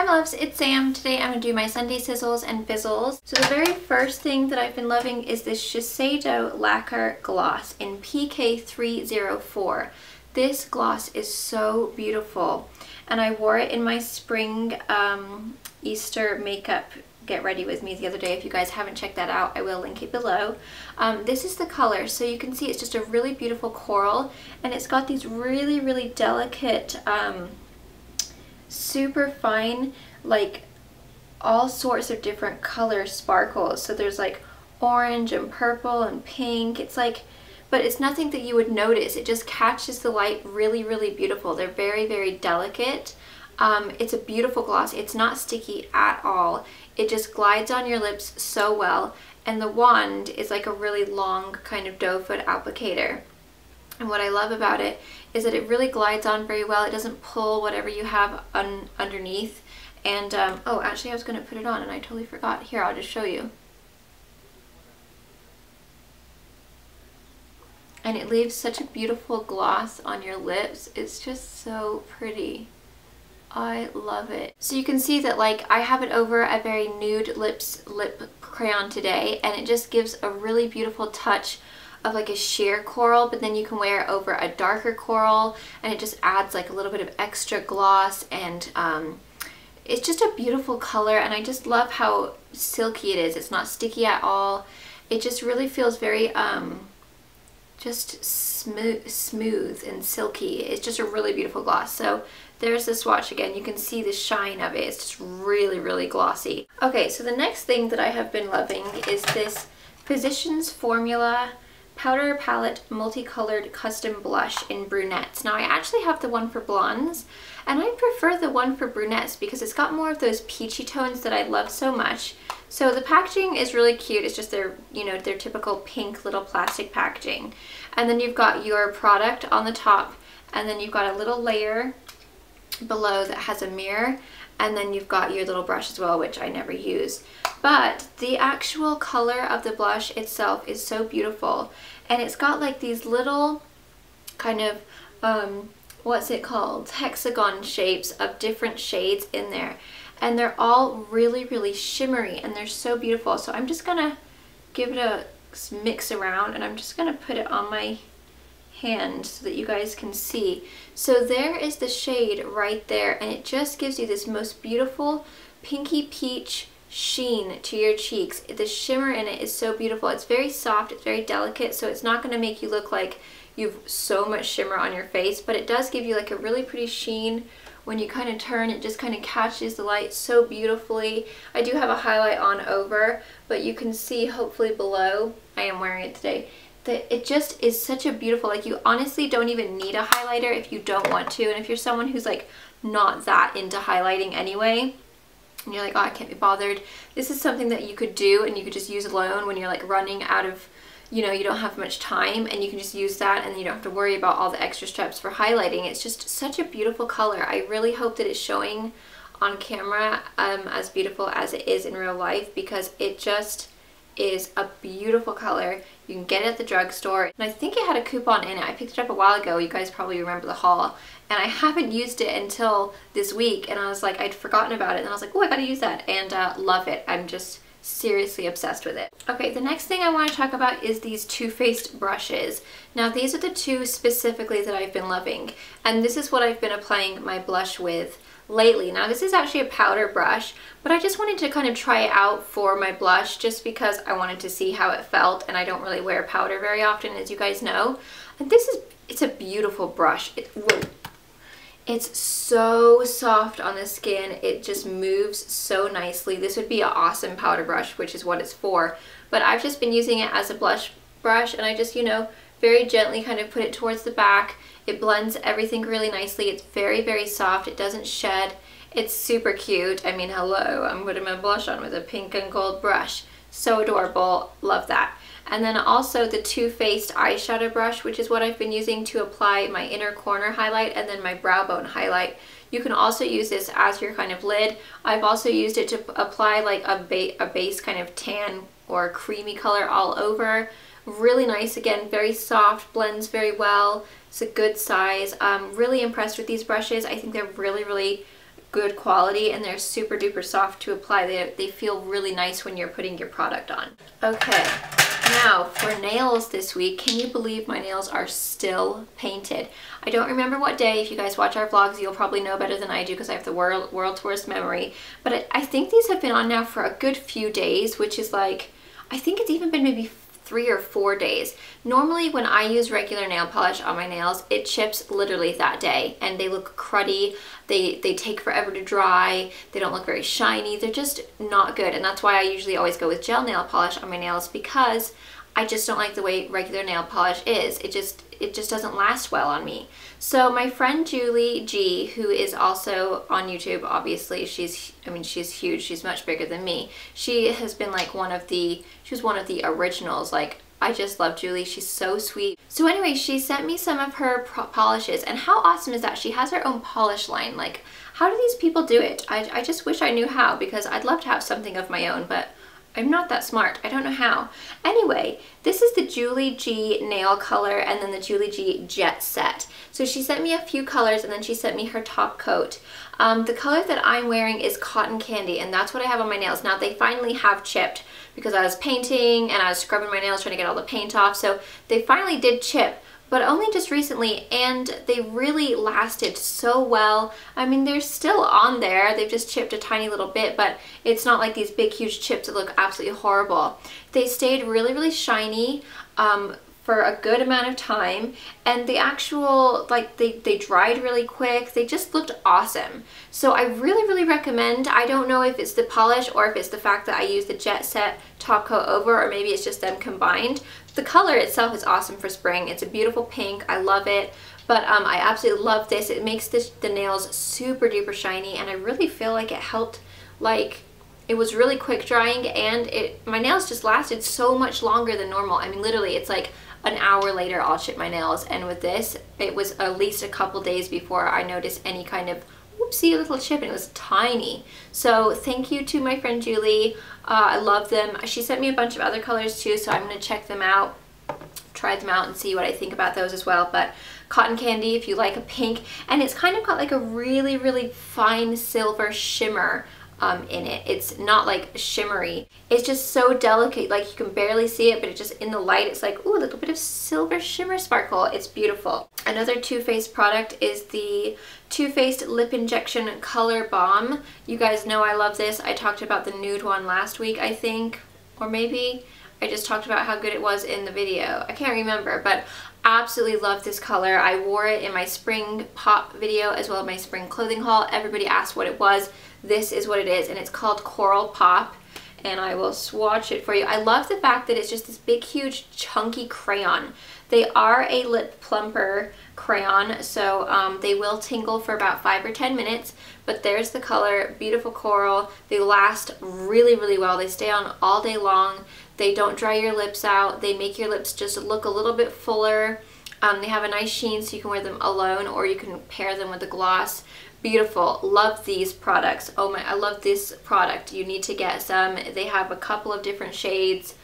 Hi my loves, it's Sam. Today I'm going to do my Sunday Sizzles and Fizzles. So the very first thing that I've been loving is this Shiseido Lacquer gloss in PK304. This gloss is so beautiful and I wore it in my spring Easter makeup get ready with me the other day. If you guys haven't checked that out, I will link it below. This is the color, so you can see it's just a really beautiful coral and it's got these really delicate super fine, like all sorts of different color sparkles. So there's like orange and purple and pink. It's like, but it's nothing that you would notice. It just catches the light really beautiful. They're very delicate. It's a beautiful gloss. It's not sticky at all. It just glides on your lips so well. And the wand is like a really long kind of doe foot applicator. And what I love about it is that it really glides on very well. It doesn't pull whatever you have underneath. And, oh, actually I was going to put it on and I totally forgot. Here, I'll just show you. And it leaves such a beautiful gloss on your lips. It's just so pretty. I love it. So you can see that like I have it over a very nude lip crayon today, and it just gives a really beautiful touch of like a sheer coral, but then you can wear it over a darker coral and it just adds like a little bit of extra gloss, and it's just a beautiful color. And I just love how silky it is. It's not sticky at all. It just really feels very just smooth and silky. It's just a really beautiful gloss. So there's the swatch again. You can see the shine of it. It's just really glossy. Okay, so the next thing that I have been loving is this Physicians Formula Powder Palette Multicolored Custom Blush in Brunettes. Now I actually have the one for blondes, and I prefer the one for brunettes because it's got more of those peachy tones that I love so much. So the packaging is really cute. It's just their, you know, their typical pink little plastic packaging. And then you've got your product on the top, and then you've got a little layer below that has a mirror, and then you've got your little brush as well, which I never use. But the actual color of the blush itself is so beautiful, and it's got like these little kind of what's it called, hexagon shapes of different shades in there, and they're all really shimmery and they're so beautiful. So I'm just gonna give it a mix around, and I'm just gonna put it on my hand so that you guys can see. So there is the shade right there, and it just gives you this most beautiful pinky peach sheen to your cheeks. The shimmer in it is so beautiful. It's very soft, it's very delicate, so it's not going to make you look like you've so much shimmer on your face, but it does give you like a really pretty sheen. When you kind of turn, it just kind of catches the light so beautifully. I do have a highlight on over, but you can see hopefully below, I am wearing it today, that it just is such a beautiful, like you honestly don't even need a highlighter if you don't want to. And if you're someone who's like not that into highlighting anyway, and you're like, oh, I can't be bothered, this is something that you could do and you could just use alone when you're like running out of, you know, you don't have much time, and you can just use that and you don't have to worry about all the extra steps for highlighting. It's just such a beautiful color. I really hope that it's showing on camera as beautiful as it is in real life, because it just is a beautiful color. You can get it at the drugstore, and I think it had a coupon in it. I picked it up a while ago. You guys probably remember the haul, and I haven't used it until this week, and I was like, I'd forgotten about it, and I was like, oh, I gotta use that, and love it. I'm just seriously obsessed with it. Okay, the next thing I want to talk about is these Too Faced brushes. Now these are the two specifically that I've been loving, and this is what I've been applying my blush with lately. Now this is actually a powder brush, but I just wanted to kind of try it out for my blush just because I wanted to see how it felt, and I don't really wear powder very often, as you guys know. And this is, it's a beautiful brush. It's so soft on the skin. It just moves so nicely. This would be an awesome powder brush, which is what it's for, but I've just been using it as a blush brush, and I just, you know, very gently kind of put it towards the back. It blends everything really nicely. It's very soft. It doesn't shed. It's super cute. I mean, hello, I'm putting my blush on with a pink and gold brush. So adorable. Love that. And then also the Too Faced eyeshadow brush, which is what I've been using to apply my inner corner highlight and then my brow bone highlight. You can also use this as your kind of lid. I've also used it to apply like a base kind of tan or creamy color all over. Really nice, again, very soft, blends very well. It's a good size. I'm really impressed with these brushes. I think they're really good quality, and they're super duper soft to apply. They feel really nice when you're putting your product on. Okay, now for nails this week. Can you believe my nails are still painted? I don't remember what day. If you guys watch our vlogs, you'll probably know better than I do because I have the world's worst memory. But I think these have been on now for a good few days, which is like, I think it's even been maybe 3 or 4 days. Normally when I use regular nail polish on my nails, it chips literally that day and they look cruddy. They take forever to dry. They don't look very shiny. They're just not good, and that's why I usually always go with gel nail polish on my nails, because I just don't like the way regular nail polish is. It just doesn't last well on me. So my friend Julie G, who is also on YouTube, obviously, she's huge. She's much bigger than me. She has been like she was one of the originals. Like, I just love Julie. She's so sweet. So anyway, she sent me some of her polishes, and how awesome is that? She has her own polish line. Like, how do these people do it? I just wish I knew how, because I'd love to have something of my own, but I'm not that smart. I don't know how. Anyway, this is the Julie G nail color and then the Julie G jet set. So she sent me a few colors and then she sent me her top coat. The color that I'm wearing is Cotton Candy, and that's what I have on my nails. Now they finally have chipped because I was painting and I was scrubbing my nails trying to get all the paint off. So they finally did chip, but only just recently, and they really lasted so well. I mean, they're still on there. They've just chipped a tiny little bit, but it's not like these big, huge chips that look absolutely horrible. They stayed really, really shiny for a good amount of time, and the actual, like, they dried really quick. They just looked awesome. So I really, really recommend. I don't know if it's the polish or if it's the fact that I use the jet set top coat over, or maybe it's just them combined. The color itself is awesome for spring. It's a beautiful pink. I love it. But I absolutely love this. It makes the nails super duper shiny, and I really feel like it helped. Like, it was really quick drying, and my nails just lasted so much longer than normal. I mean, literally, it's like an hour later I'll chip my nails, and with this, it was at least a couple days before I noticed any kind of whoopsie little chip, and it was tiny. So thank you to my friend Julie. I love them. She sent me a bunch of other colors too, so I'm going to check them out, try them out, and see what I think about those as well. But Cotton Candy, if you like a pink, and it's kind of got like a really, really fine silver shimmer in it. It's not like shimmery. It's just so delicate, like you can barely see it, but it just in the light, it's like, ooh, a little bit of silver shimmer sparkle. It's beautiful. Another Too Faced product is the Too Faced Lip Injection Color Balm. You guys know I love this. I talked about the nude one last week, I think, or maybe I just talked about how good it was in the video. I can't remember, but absolutely love this color. I wore it in my spring pop video as well as my spring clothing haul. Everybody asked what it was. This is what it is, and it's called Coral Pop, and I will swatch it for you. I love the fact that it's just this big, huge, chunky crayon. They are a lip plumper crayon, so they will tingle for about 5 or 10 minutes, but there's the color. Beautiful coral. They last really, really well. They stay on all day long. They don't dry your lips out. They make your lips just look a little bit fuller. They have a nice sheen, so you can wear them alone, or you can pair them with a gloss. Beautiful. Love these products. Oh my, I love this product. You need to get some. They have a couple of different shades.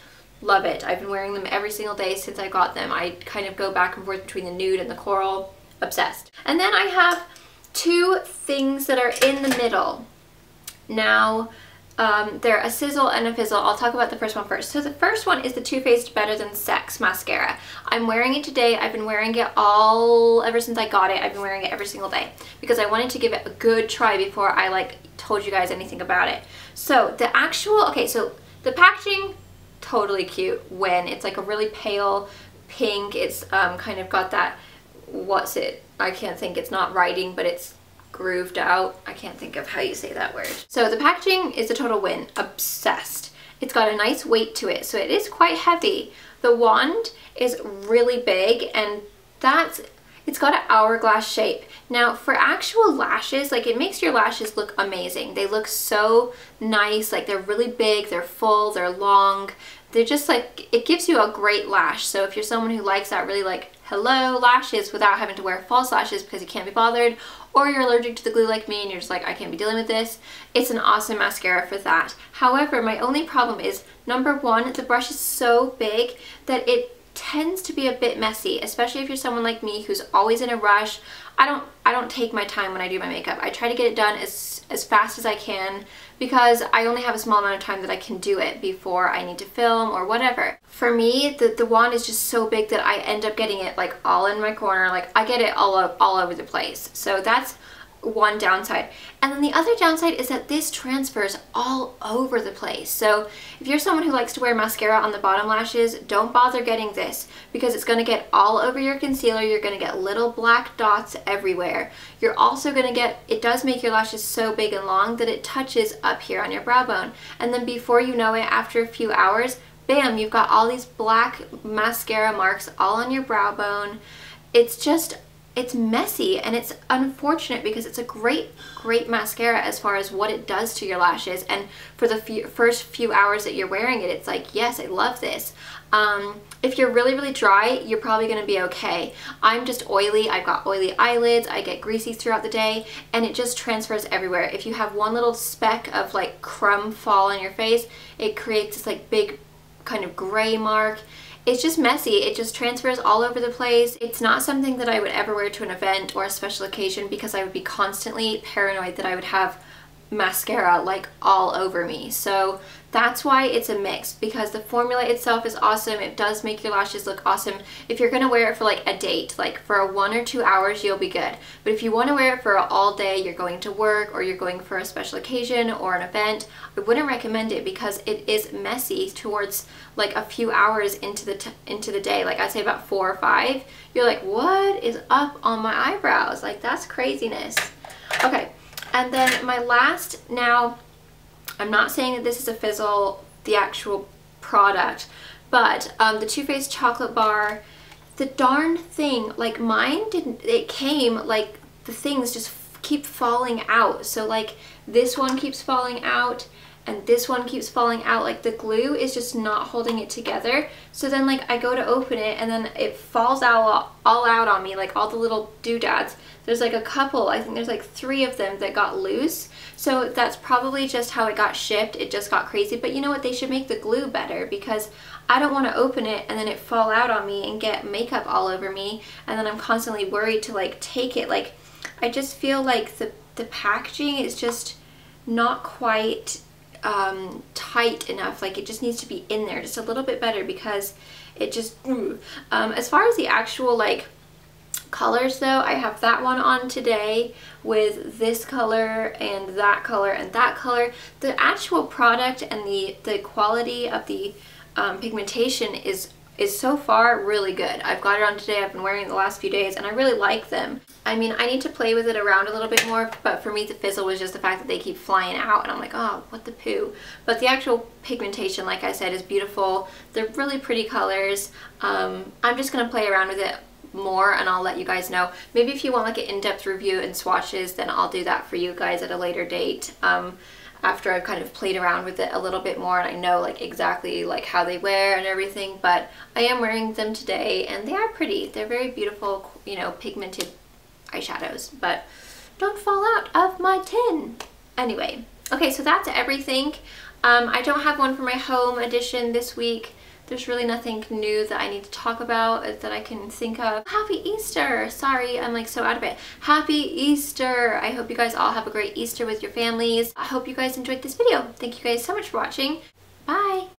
Love it. I've been wearing them every single day since I got them. I kind of go back and forth between the nude and the coral. Obsessed. And then I have two things that are in the middle. Now, they're a Sizzle and a Fizzle. I'll talk about the first one first. So the first one is the Too Faced Better Than Sex mascara. I'm wearing it today. I've been wearing it ever since I got it. I've been wearing it every single day because I wanted to give it a good try before I like told you guys anything about it. So the actual, okay, so the packaging, totally cute when it's like a really pale pink. It's kind of got that, what's it? I can't think. It's not writing, but it's grooved out. I can't think of how you say that word. So the packaging is a total win. Obsessed. It's got a nice weight to it, so it is quite heavy. The wand is really big, and it's got an hourglass shape. Now for actual lashes, like, it makes your lashes look amazing. They look so nice. Like, they're really big, they're full, they're long. They're just like, it gives you a great lash. So if you're someone who likes that really like hello lashes without having to wear false lashes because you can't be bothered, or you're allergic to the glue like me and you're just like, I can't be dealing with this, it's an awesome mascara for that. However, my only problem is, number one, the brush is so big that tends to be a bit messy, especially if you're someone like me who's always in a rush. I don't take my time when I do my makeup. I try to get it done as fast as I can because I only have a small amount of time that I can do it before I need to film or whatever. For me, the wand is just so big that I end up getting it like all in my corner. Like I get it all over the place. So that's one downside. And then the other downside is that this transfers all over the place. So if you're someone who likes to wear mascara on the bottom lashes, don't bother getting this because it's going to get all over your concealer. You're going to get little black dots everywhere. You're also going to get, it does make your lashes so big and long that it touches up here on your brow bone. And then before you know it, after a few hours, bam, you've got all these black mascara marks all on your brow bone. It's just, it's messy and it's unfortunate because it's a great mascara as far as what it does to your lashes, and for the first few hours that you're wearing it, it's like, yes, I love this. If you're really dry, you're probably going to be okay. I'm just oily. I've got oily eyelids. I get greasy throughout the day and it just transfers everywhere. If you have one little speck of like crumb fall on your face, it creates this like big kind of gray mark. It's just messy. It just transfers all over the place. It's not something that I would ever wear to an event or a special occasion because I would be constantly paranoid that I would have mascara like all over me. So that's why it's a mix, because the formula itself is awesome. It does make your lashes look awesome. If you're gonna wear it for like a date, like for a 1 or 2 hours, you'll be good. But if you want to wear it for all day, you're going to work or you're going for a special occasion or an event, I wouldn't recommend it because it is messy towards like a few hours into the day. Like I'd say about 4 or 5. You're like, what is up on my eyebrows? Like that's craziness. Okay. And then my last, now I'm not saying that this is a Fizzle, the actual product, but the Too Faced chocolate bar, the darn thing, like mine didn't, it came like the things just keep falling out. So like this one keeps falling out and this one keeps falling out. Like the glue is just not holding it together. So then like I go to open it and then it falls out all out on me, like all the little doodads. There's like a couple, I think there's like 3 of them that got loose. So that's probably just how it got shipped. It just got crazy. But you know what? They should make the glue better because I don't want to open it and then it fall out on me and get makeup all over me. And then I'm constantly worried to like take it. Like I just feel like the packaging is just not quite tight enough. Like it just needs to be in there just a little bit better because it just as far as the actual like colors though, I have that one on today with this color and that color and that color. The actual product and the quality of the pigmentation is so far really good. I've got it on today, I've been wearing it the last few days and I really like them. I mean, I need to play with it around a little bit more, but for me the Fizzle was just the fact that they keep flying out and I'm like, oh, what the poo. But the actual pigmentation, like I said, is beautiful. They're really pretty colors. I'm just gonna play around with it more and I'll let you guys know. Maybe if you want like an in-depth review and swatches, then I'll do that for you guys at a later date. After I've kind of played around with it a little bit more and I know like exactly like how they wear and everything, but I am wearing them today and they are pretty. They're very beautiful, you know, pigmented eyeshadows, but don't fall out of my tin. Anyway, okay, so that's everything. I don't have one for my home edition this week. There's really nothing new that I need to talk about that I can think of. Happy Easter! Sorry, I'm like so out of it. Happy Easter! I hope you guys all have a great Easter with your families. I hope you guys enjoyed this video. Thank you guys so much for watching. Bye!